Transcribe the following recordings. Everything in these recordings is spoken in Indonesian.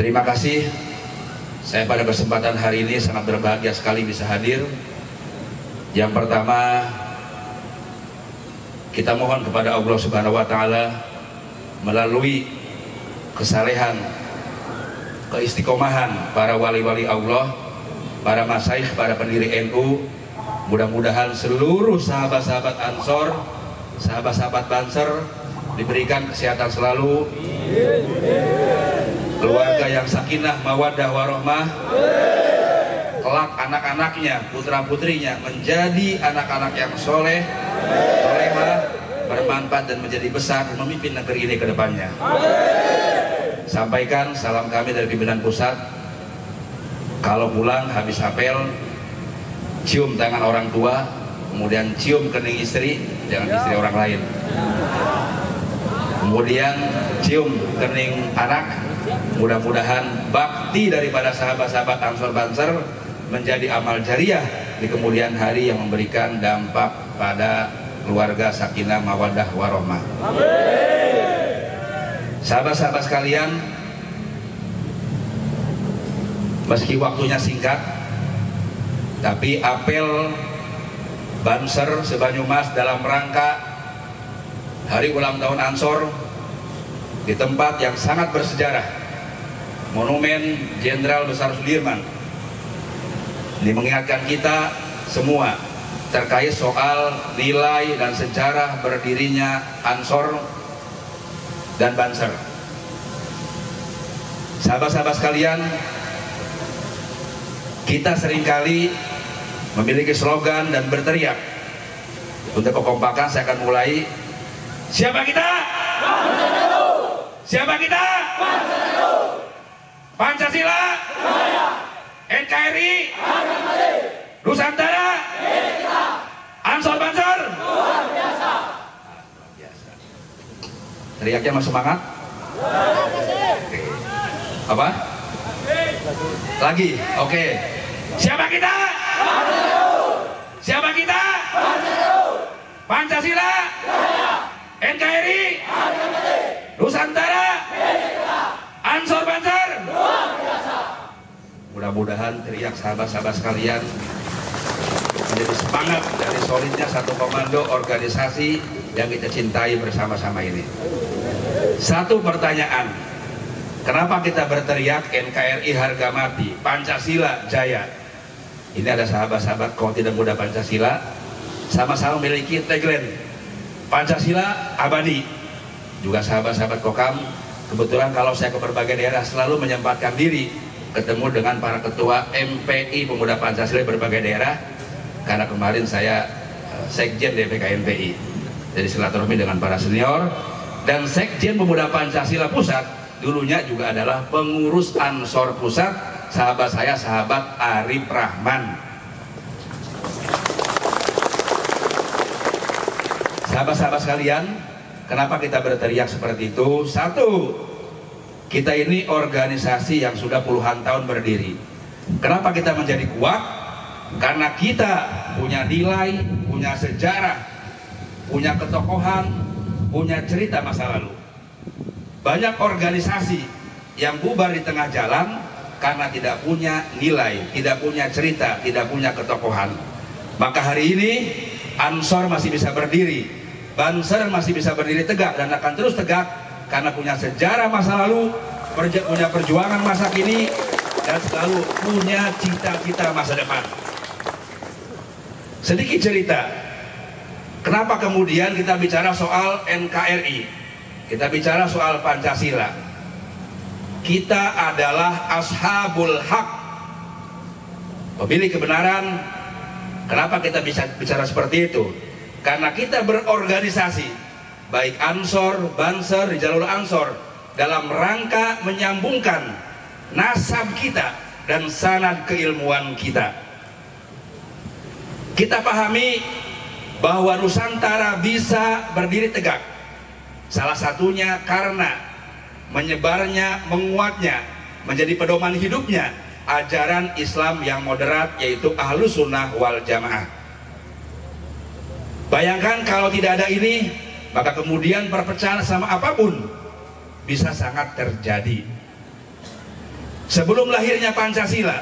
Terima kasih. Saya pada kesempatan hari ini sangat berbahagia sekali bisa hadir. Yang pertama, kita mohon kepada Allah Subhanahu wa Ta'ala melalui kesalehan, keistiqomahan para wali-wali Allah, para masyayikh, para pendiri NU, mudah-mudahan seluruh sahabat-sahabat Ansor, sahabat-sahabat Banser diberikan kesehatan selalu, keluarga yang sakinah, mawaddah, warohmah, kelak anak-anaknya, putra-putrinya menjadi anak-anak yang soleh, solehah, bermanfaat dan menjadi besar memimpin negeri ini ke depannya. Sampaikan salam kami dari pimpinan pusat. Kalau pulang habis apel, cium tangan orang tua, kemudian cium kening istri, jangan istri orang lain. Kemudian cium kening anak. Mudah-mudahan bakti daripada sahabat-sahabat Ansor Banser menjadi amal jariah di kemudian hari yang memberikan dampak pada keluarga sakinah, mawaddah, warohmah. Sahabat-sahabat sekalian, meski waktunya singkat, tapi apel Banser Sebanyumas dalam rangka hari ulang tahun Ansor di tempat yang sangat bersejarah, Monumen Jenderal Besar Sudirman, ini mengingatkan kita semua terkait soal nilai dan sejarah berdirinya Ansor dan Banser. Sahabat-sahabat sekalian, kita seringkali memiliki slogan dan berteriak. Untuk kekompakan saya akan mulai. Siapa kita? Siapa kita? Pancasila, NKRI, Nusantara, Ansor Banser. Teriaknya masih semangat? Apa? Lagi? Oke. Siapa kita? Siapa kita? Pancasila, NKRI, Nusantara, Ansor Banser. Mudah-mudahan teriak sahabat-sahabat sekalian menjadi semangat dari solidnya satu komando organisasi yang kita cintai bersama-sama ini. Satu pertanyaan, kenapa kita berteriak NKRI harga mati, Pancasila jaya? Ini ada sahabat-sahabat kalau tidak muda Pancasila, sama-sama memiliki tagline Pancasila abadi. Juga sahabat-sahabat Kokam, kebetulan kalau saya ke berbagai daerah selalu menyempatkan diri ketemu dengan para ketua MPI Pemuda Pancasila di berbagai daerah, karena kemarin saya Sekjen DPK MPI, jadi silaturahmi dengan para senior. Dan Sekjen Pemuda Pancasila Pusat dulunya juga adalah pengurus Ansor Pusat, sahabat saya, sahabat Arif Rahman. Sahabat-sahabat sekalian, kenapa kita berteriak seperti itu? Satu, kita ini organisasi yang sudah puluhan tahun berdiri. Kenapa kita menjadi kuat? Karena kita punya nilai, punya sejarah, punya ketokohan, punya cerita masa lalu. Banyak organisasi yang bubar di tengah jalan karena tidak punya nilai, tidak punya cerita, tidak punya ketokohan. Maka hari ini Ansor masih bisa berdiri, Banser masih bisa berdiri tegak dan akan terus tegak karena punya sejarah masa lalu, punya perjuangan masa kini, dan selalu punya cita-cita masa depan. Sedikit cerita, kenapa kemudian kita bicara soal NKRI, kita bicara soal Pancasila. Kita adalah ashabul haq, pemilik kebenaran. Kenapa kita bisa bicara seperti itu? Karena kita berorganisasi, baik Ansor, Banser, di jalur Ansor, dalam rangka menyambungkan nasab kita dan sanad keilmuan kita. Kita pahami bahwa Nusantara bisa berdiri tegak, salah satunya karena menyebarnya, menguatnya, menjadi pedoman hidupnya ajaran Islam yang moderat, yaitu Ahlus Sunnah wal Jamaah. Bayangkan kalau tidak ada ini, maka kemudian perpecahan sama apapun bisa sangat terjadi. Sebelum lahirnya Pancasila,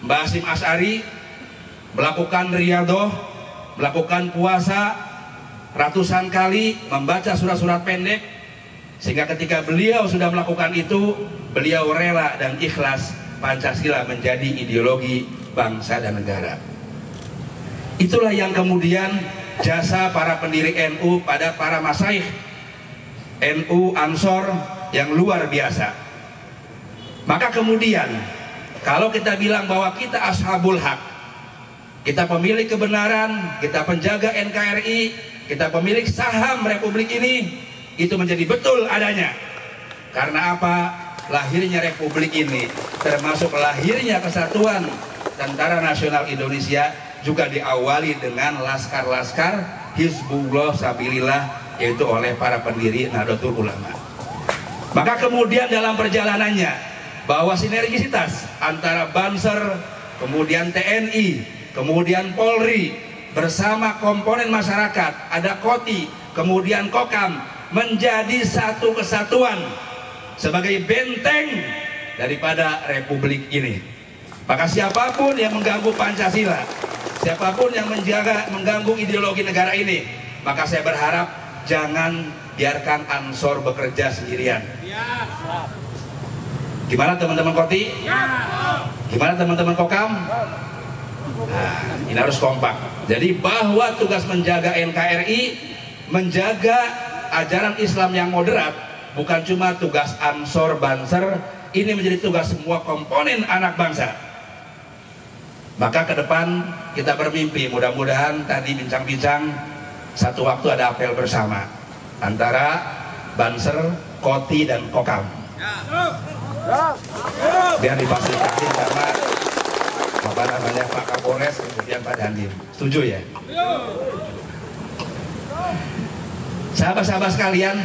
Mbah Hasyim Asy'ari melakukan riyadhah, melakukan puasa ratusan kali, membaca surat-surat pendek, sehingga ketika beliau sudah melakukan itu, beliau rela dan ikhlas Pancasila menjadi ideologi bangsa dan negara. Itulah yang kemudian jasa para pendiri NU pada para masyaikh NU Ansor yang luar biasa. Maka kemudian kalau kita bilang bahwa kita ashabul hak, kita pemilik kebenaran, kita penjaga NKRI, kita pemilik saham Republik ini, itu menjadi betul adanya. Karena apa? Lahirnya Republik ini, termasuk lahirnya kesatuan Tentara Nasional Indonesia, juga diawali dengan laskar-laskar Hizbullah Sabilillah, yaitu oleh para pendiri Nahdlatul Ulama. Maka kemudian dalam perjalanannya, bahwa sinergisitas antara Banser, kemudian TNI, kemudian Polri, bersama komponen masyarakat, ada Koti, kemudian Kokam, menjadi satu kesatuan sebagai benteng daripada Republik ini. Maka siapapun yang mengganggu Pancasila, siapapun yang mengganggu ideologi negara ini, maka saya berharap jangan biarkan Ansor bekerja sendirian. Gimana teman-teman Koti? Gimana teman-teman Kokam? Nah, ini harus kompak. Jadi bahwa tugas menjaga NKRI, menjaga ajaran Islam yang moderat, bukan cuma tugas Ansor, Banser, ini menjadi tugas semua komponen anak bangsa. Maka ke depan kita bermimpi, mudah-mudahan tadi bincang-bincang, satu waktu ada apel bersama antara Banser, Koti, dan Kokam. Biar difasilitasi karena apa namanya Pak Kapolres, kemudian Pak Dandim. Setuju ya? Sahabat-sahabat sekalian,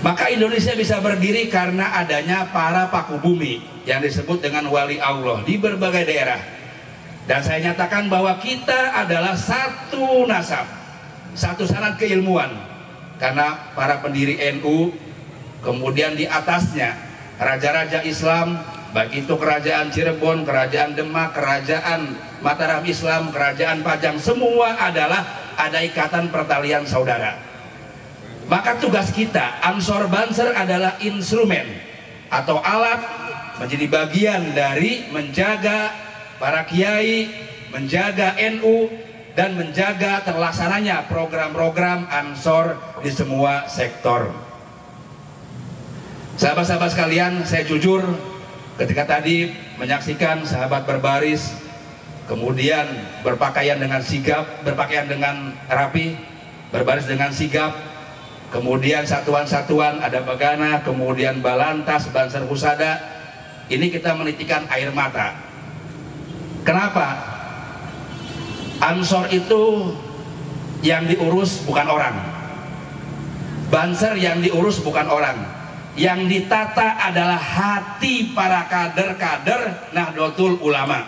maka Indonesia bisa berdiri karena adanya para paku bumi yang disebut dengan wali Allah di berbagai daerah. Dan saya nyatakan bahwa kita adalah satu nasab, satu sanad keilmuan, karena para pendiri NU, kemudian di atasnya raja-raja Islam, baik itu kerajaan Cirebon, kerajaan Demak, kerajaan Mataram Islam, kerajaan Pajang, semua adalah ada ikatan pertalian saudara. Maka tugas kita Ansor Banser adalah instrumen atau alat, menjadi bagian dari menjaga para kiai, menjaga NU, dan menjaga terlaksananya program-program Ansor di semua sektor. Sahabat-sahabat sekalian, saya jujur ketika tadi menyaksikan sahabat berbaris, kemudian berpakaian dengan sigap, berpakaian dengan rapi, berbaris dengan sigap, kemudian satuan-satuan ada Bagana, kemudian Balantas, Banser Husada, ini kita menitikan air mata. Kenapa? Ansor itu yang diurus bukan orang, Banser yang diurus bukan orang, yang ditata adalah hati para kader-kader Nahdlatul Ulama.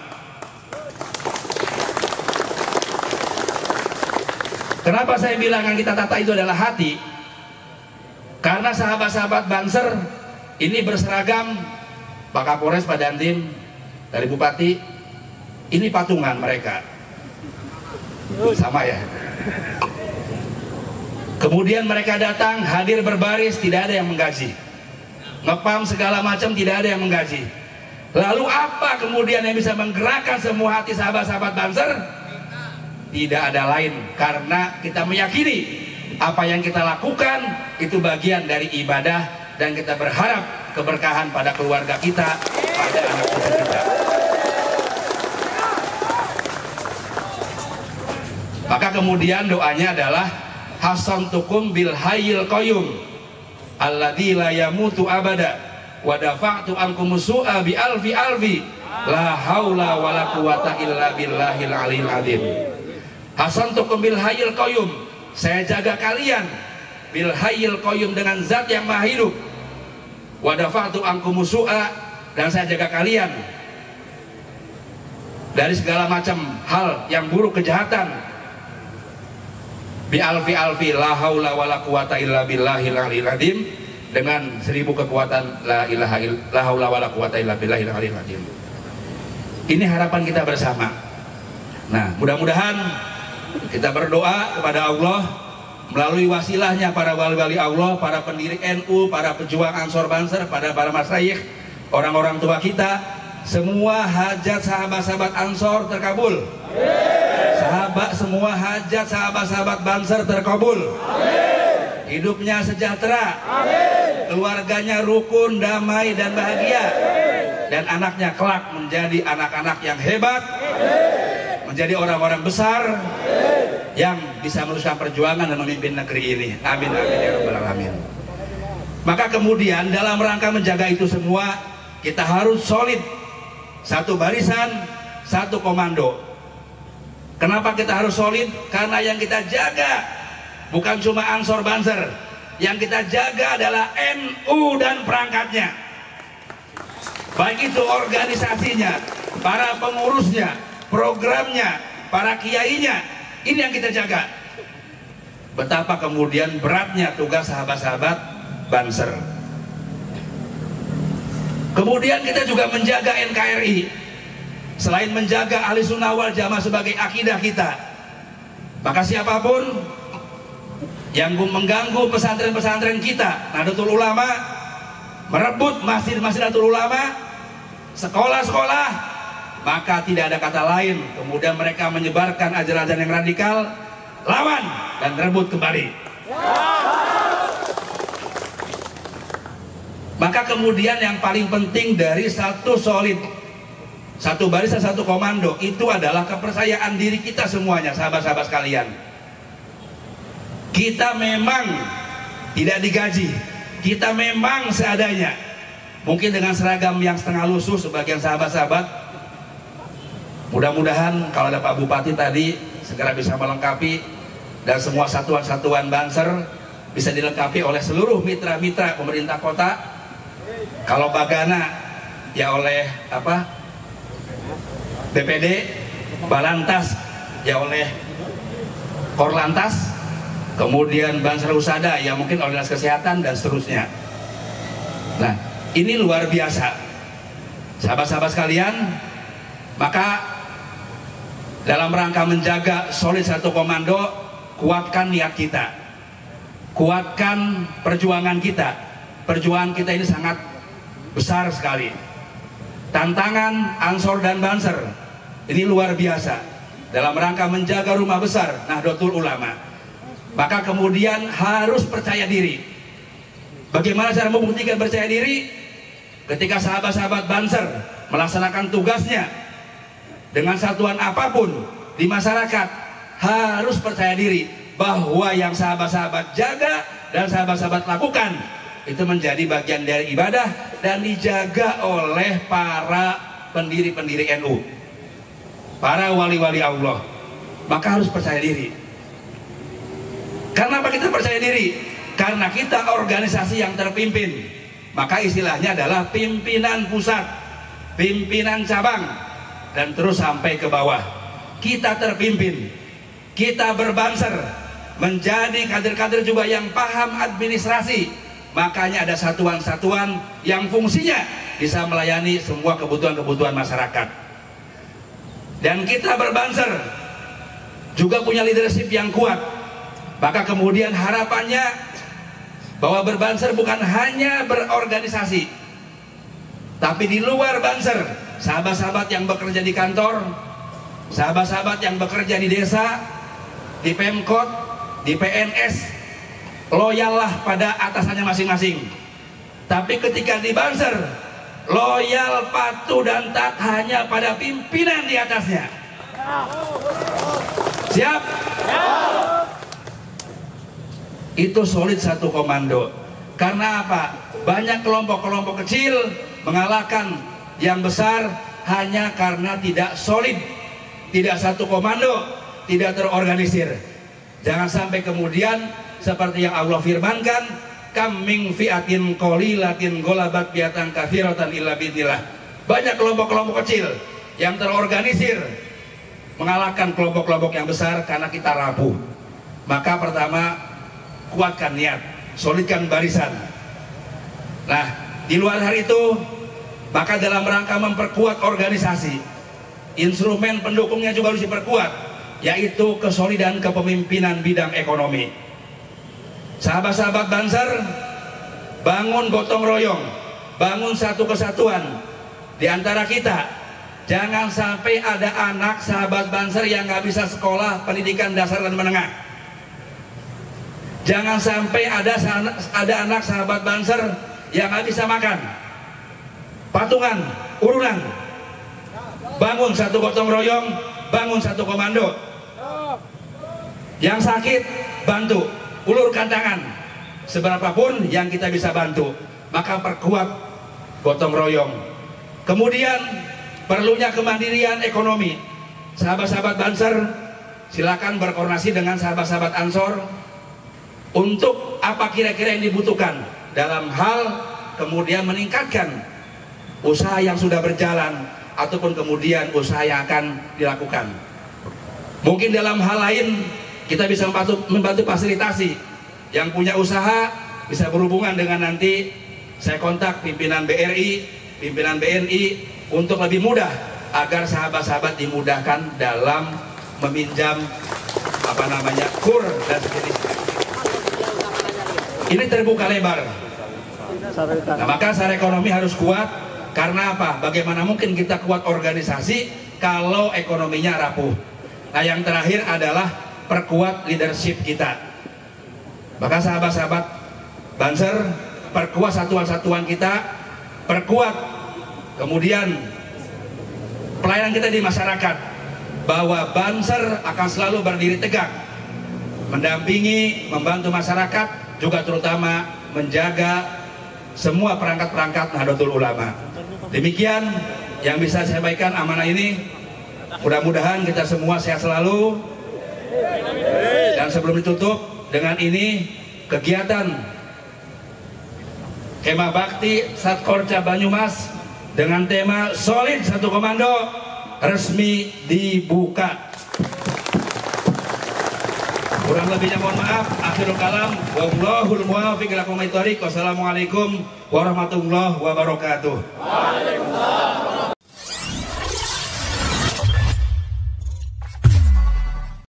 Kenapa saya bilang yang kita tata itu adalah hati? Karena sahabat-sahabat Banser ini berseragam, Pak Kapolres, Pak Dandim, dari Bupati, ini patungan mereka. Sama ya. Kemudian mereka datang, hadir berbaris, tidak ada yang menggaji. Ngepam segala macam, tidak ada yang menggaji. Lalu apa kemudian yang bisa menggerakkan semua hati sahabat-sahabat Banser? Tidak ada lain, karena kita meyakini apa yang kita lakukan itu bagian dari ibadah, dan kita berharap keberkahan pada keluarga kita, pada anak cucu kita. Maka kemudian doanya adalah hasantukum bil hayyil qayyum alladzi la yamutu abada wa dafa'tu ankum su'a bi alfi alfi la haula wala quwata illa billahil aliyil azim. Hasantukum bil hayyil qayyum, saya jaga kalian bil hayyil qayyum, dengan zat yang maha hidup. Wa dafa'tu ankum su'a, dan saya jaga kalian dari segala macam hal yang buruk, kejahatan. Bi alfi alfi la haula wala quwata illa billahil aliyil azim. dengan 1000 kekuatan la ilaha illallah wala quwata illa billahil aliyil azim. Ini harapan kita bersama. Nah, mudah-mudahan kita berdoa kepada Allah melalui wasilahnya para wali-wali Allah, para pendiri NU, para pejuang Ansor Banser, para masyayikh, orang-orang tua kita, semua hajat sahabat-sahabat Ansor terkabul. Semua hajat sahabat-sahabat Banser terkabul. Hidupnya sejahtera, keluarganya rukun, damai dan bahagia, dan anaknya kelak menjadi anak-anak yang hebat, menjadi orang-orang besar yang bisa meneruskan perjuangan dan memimpin negeri ini. Amin amin ya rabbal alamin. Maka kemudian dalam rangka menjaga itu semua, kita harus solid, satu barisan, satu komando. Kenapa kita harus solid? Karena yang kita jaga bukan cuma Ansor Banser, yang kita jaga adalah NU dan perangkatnya, baik itu organisasinya, para pengurusnya, programnya, para kiainya. Ini yang kita jaga. Betapa kemudian beratnya tugas sahabat-sahabat Banser. Kemudian kita juga menjaga NKRI. Selain menjaga Ahli Sunnah wal Jamaah sebagai akidah kita, maka siapapun yang mengganggu pesantren-pesantren kita, Nahdlatul Ulama, merebut masjid-masjid Nahdlatul Ulama, sekolah-sekolah, maka tidak ada kata lain. Kemudian mereka menyebarkan ajaran-ajaran yang radikal, lawan dan rebut kembali. Maka kemudian yang paling penting dari satu solid, satu barisan, satu komando, itu adalah kepercayaan diri kita semuanya, sahabat-sahabat sekalian. Kita memang tidak digaji, kita memang seadanya. Mungkin dengan seragam yang setengah lusuh sebagian sahabat-sahabat. Mudah-mudahan kalau ada Pak Bupati tadi segera bisa melengkapi, dan semua satuan-satuan Banser bisa dilengkapi oleh seluruh mitra-mitra pemerintah kota. Kalau Bagana ya oleh BPD, Balantas ya oleh Korlantas, kemudian Banser Husada ya mungkin oleh Dinas Kesehatan dan seterusnya. Nah, ini luar biasa, sahabat-sahabat sekalian. Maka dalam rangka menjaga solid satu komando, kuatkan niat kita, kuatkan perjuangan kita. Perjuangan kita ini sangat besar sekali. Tantangan Ansor dan Banser ini luar biasa dalam rangka menjaga rumah besar Nahdlatul Ulama. Maka kemudian harus percaya diri. Bagaimana cara membuktikan percaya diri? Ketika sahabat-sahabat Banser melaksanakan tugasnya dengan satuan apapun di masyarakat, harus percaya diri bahwa yang sahabat-sahabat jaga dan sahabat-sahabat lakukan itu menjadi bagian dari ibadah dan dijaga oleh para pendiri-pendiri NU, para wali-wali Allah. Maka harus percaya diri. Karena apa kita percaya diri? Karena kita organisasi yang terpimpin. Maka istilahnya adalah pimpinan pusat, pimpinan cabang, dan terus sampai ke bawah. Kita terpimpin, kita berbanser, menjadi kader-kader juga yang paham administrasi. Makanya ada satuan-satuan yang fungsinya bisa melayani semua kebutuhan-kebutuhan masyarakat. Dan kita berbanser juga punya leadership yang kuat. Maka kemudian harapannya bahwa berbanser bukan hanya berorganisasi, tapi di luar Banser, sahabat-sahabat yang bekerja di kantor, sahabat-sahabat yang bekerja di desa, di Pemkot, di PNS, loyallah pada atasannya masing-masing. Tapi ketika di Banser, loyal, patuh, dan taat hanya pada pimpinan di atasnya. Siap? Itu solid satu komando. Karena apa? Banyak kelompok-kelompok kecil mengalahkan yang besar hanya karena tidak solid, tidak satu komando, tidak terorganisir. Jangan sampai kemudian seperti yang Allah firmankan, kam min fi'atin qalilatin ghalabat fi'atan katsiratan illa bi'idznillah. Banyak kelompok-kelompok kecil yang terorganisir mengalahkan kelompok-kelompok yang besar karena kita rapuh. Maka pertama, kuatkan niat, solidkan barisan. Nah, di luar hari itu, maka dalam rangka memperkuat organisasi, instrumen pendukungnya juga harus diperkuat, yaitu kesolidan kepemimpinan bidang ekonomi. Sahabat-sahabat Banser, bangun gotong royong, bangun satu kesatuan di antara kita. Jangan sampai ada anak sahabat Banser yang nggak bisa sekolah pendidikan dasar dan menengah. Jangan sampai ada anak sahabat Banser yang nggak bisa makan. Patungan, urunan, bangun satu gotong royong, bangun satu komando. Yang sakit bantu, ulurkan tangan. Seberapapun yang kita bisa bantu, maka perkuat gotong royong. Kemudian perlunya kemandirian ekonomi. Sahabat-sahabat Banser, silakan berkoordinasi dengan sahabat-sahabat Ansor untuk apa kira-kira yang dibutuhkan dalam hal kemudian meningkatkan usaha yang sudah berjalan ataupun kemudian usaha yang akan dilakukan. Mungkin dalam hal lain kita bisa membantu fasilitasi. Yang punya usaha bisa berhubungan dengan nanti saya kontak pimpinan BRI, pimpinan BNI untuk lebih mudah agar sahabat-sahabat dimudahkan dalam meminjam kur dan sejenisnya. Ini terbuka lebar. Nah, maka secara ekonomi harus kuat. Karena apa? Bagaimana mungkin kita kuat organisasi kalau ekonominya rapuh? Nah, yang terakhir adalah perkuat leadership kita. Maka sahabat-sahabat Banser, perkuat satuan-satuan kita, perkuat kemudian pelayanan kita di masyarakat, bahwa Banser akan selalu berdiri tegak, mendampingi, membantu masyarakat, juga terutama menjaga semua perangkat-perangkat Nahdlatul Ulama. Demikian yang bisa saya sampaikan amanah ini. Mudah-mudahan kita semua sehat selalu. Dan sebelum ditutup dengan ini, kegiatan Kemah Bakti Satkorca Banyumas dengan tema Solid Satu Komando resmi dibuka. Kurang lebihnya mohon maaf. Akhirul kalam. Wallahul muwaffiq ila aqwamit thoriq. Wassalamualaikum warahmatullahi wabarakatuh. Waalaikumsalam.